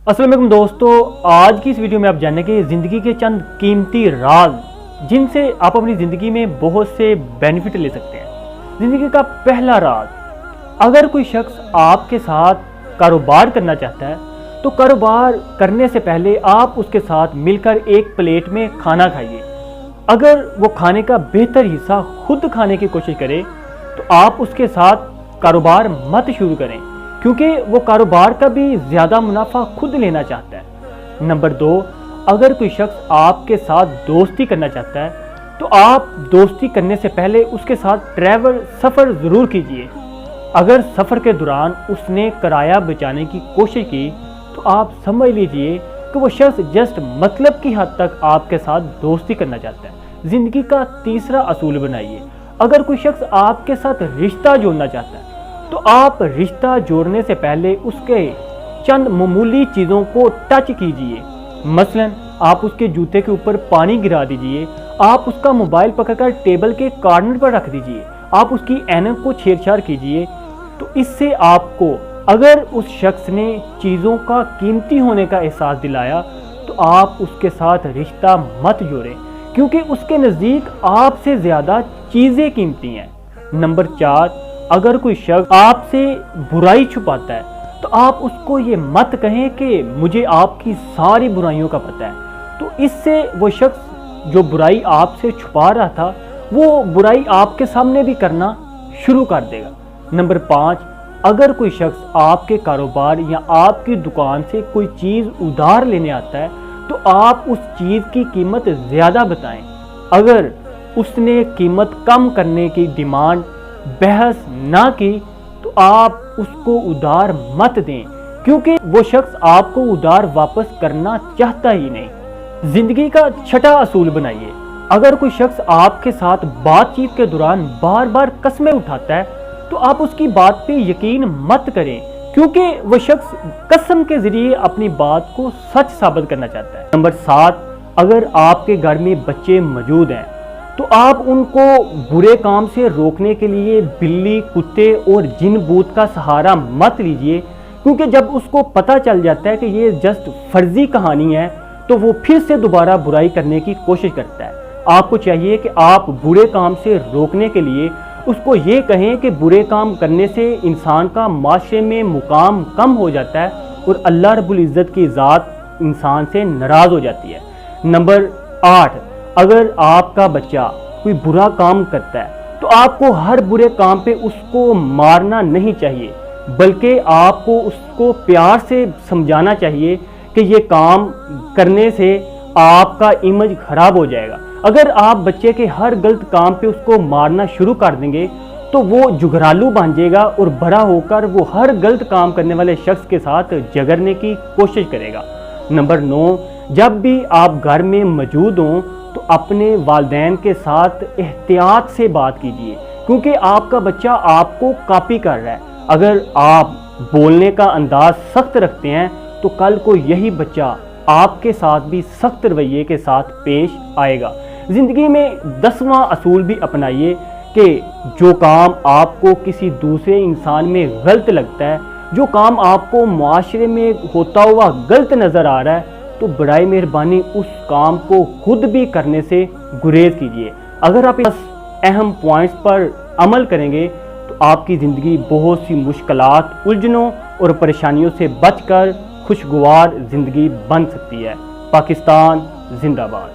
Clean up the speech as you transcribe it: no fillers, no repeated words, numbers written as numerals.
अस्सलाम वालेकुम दोस्तों, आज की इस वीडियो में आप जानेंगे ज़िंदगी के चंद कीमती राज जिनसे आप अपनी ज़िंदगी में बहुत से बेनिफिट ले सकते हैं। ज़िंदगी का पहला राज, अगर कोई शख्स आपके साथ कारोबार करना चाहता है तो कारोबार करने से पहले आप उसके साथ मिलकर एक प्लेट में खाना खाइए। अगर वो खाने का बेहतर हिस्सा खुद खाने की कोशिश करे तो आप उसके साथ कारोबार मत शुरू करें, क्योंकि वो कारोबार का भी ज़्यादा मुनाफा खुद लेना चाहता है। नंबर 2, अगर कोई शख्स आपके साथ दोस्ती करना चाहता है तो आप दोस्ती करने से पहले उसके साथ सफ़र ज़रूर कीजिए। अगर सफ़र के दौरान उसने किराया बचाने की कोशिश की तो आप समझ लीजिए कि वो शख्स जस्ट मतलब की हद तक आपके साथ दोस्ती करना चाहता है। ज़िंदगी का तीसरा असूल बनाइए, अगर कोई शख्स आपके साथ रिश्ता जोड़ना चाहता है तो आप रिश्ता जोड़ने से पहले उसके चंद मामूली चीज़ों को टच कीजिए। मसलन आप उसके जूते के ऊपर पानी गिरा दीजिए, आप उसका मोबाइल पकड़कर टेबल के कॉर्नर पर रख दीजिए, आप उसकी ऐनक को छेड़छाड़ कीजिए। तो इससे आपको अगर उस शख्स ने चीज़ों का कीमती होने का एहसास दिलाया तो आप उसके साथ रिश्ता मत जोड़ें, क्योंकि उसके नज़दीक आपसे ज़्यादा चीज़ें कीमती हैं। नंबर 4, अगर कोई शख्स आपसे बुराई छुपाता है तो आप उसको ये मत कहें कि मुझे आपकी सारी बुराइयों का पता है। तो इससे वो शख्स जो बुराई आपसे छुपा रहा था वो बुराई आपके सामने भी करना शुरू कर देगा। नंबर 5, अगर कोई शख्स आपके कारोबार या आपकी दुकान से कोई चीज़ उधार लेने आता है तो आप उस चीज़ की कीमत ज़्यादा बताएं। अगर उसने कीमत कम करने की डिमांड बहस ना की तो आप उसको उधार मत दें, क्योंकि वो शख्स आपको उधार वापस करना चाहता ही नहीं। जिंदगी का छठा असूल बनाइए, अगर कोई शख्स आपके साथ बातचीत के दौरान बार बार कस्में उठाता है तो आप उसकी बात पे यकीन मत करें, क्योंकि वो शख्स कसम के जरिए अपनी बात को सच साबित करना चाहता है। नंबर 7, अगर आपके घर में बच्चे मौजूद हैं तो आप उनको बुरे काम से रोकने के लिए बिल्ली, कुत्ते और जिन भूत का सहारा मत लीजिए, क्योंकि जब उसको पता चल जाता है कि ये जस्ट फर्जी कहानी है तो वो फिर से दोबारा बुराई करने की कोशिश करता है। आपको चाहिए कि आप बुरे काम से रोकने के लिए उसको ये कहें कि बुरे काम करने से इंसान का माशरे में मुकाम कम हो जाता है और अल्लाह रब्बुल इज़्ज़त की ज़ात इंसान से नाराज़ हो जाती है। नंबर 8, अगर आपका बच्चा कोई बुरा काम करता है तो आपको हर बुरे काम पे उसको मारना नहीं चाहिए, बल्कि आपको उसको प्यार से समझाना चाहिए कि ये काम करने से आपका इमेज खराब हो जाएगा। अगर आप बच्चे के हर गलत काम पे उसको मारना शुरू कर देंगे तो वो जुगरालू बन जाएगा और बड़ा होकर वो हर गलत काम करने वाले शख्स के साथ झगड़ने की कोशिश करेगा। नंबर 9, जब भी आप घर में मौजूद हों तो अपने वालिदैन के साथ एहतियात से बात कीजिए, क्योंकि आपका बच्चा आपको कॉपी कर रहा है। अगर आप बोलने का अंदाज सख्त रखते हैं तो कल को यही बच्चा आपके साथ भी सख्त रवैये के साथ पेश आएगा। ज़िंदगी में 10वां असूल भी अपनाइए कि जो काम आपको किसी दूसरे इंसान में गलत लगता है, जो काम आपको माशरे में होता हुआ गलत नज़र आ रहा है, तो बड़ाई मेहरबानी उस काम को खुद भी करने से गुरेज कीजिए। अगर आप इस अहम पॉइंट्स पर अमल करेंगे तो आपकी ज़िंदगी बहुत सी मुश्किलात, उलझनों और परेशानियों से बचकर खुशगवार ज़िंदगी बन सकती है। पाकिस्तान जिंदाबाद।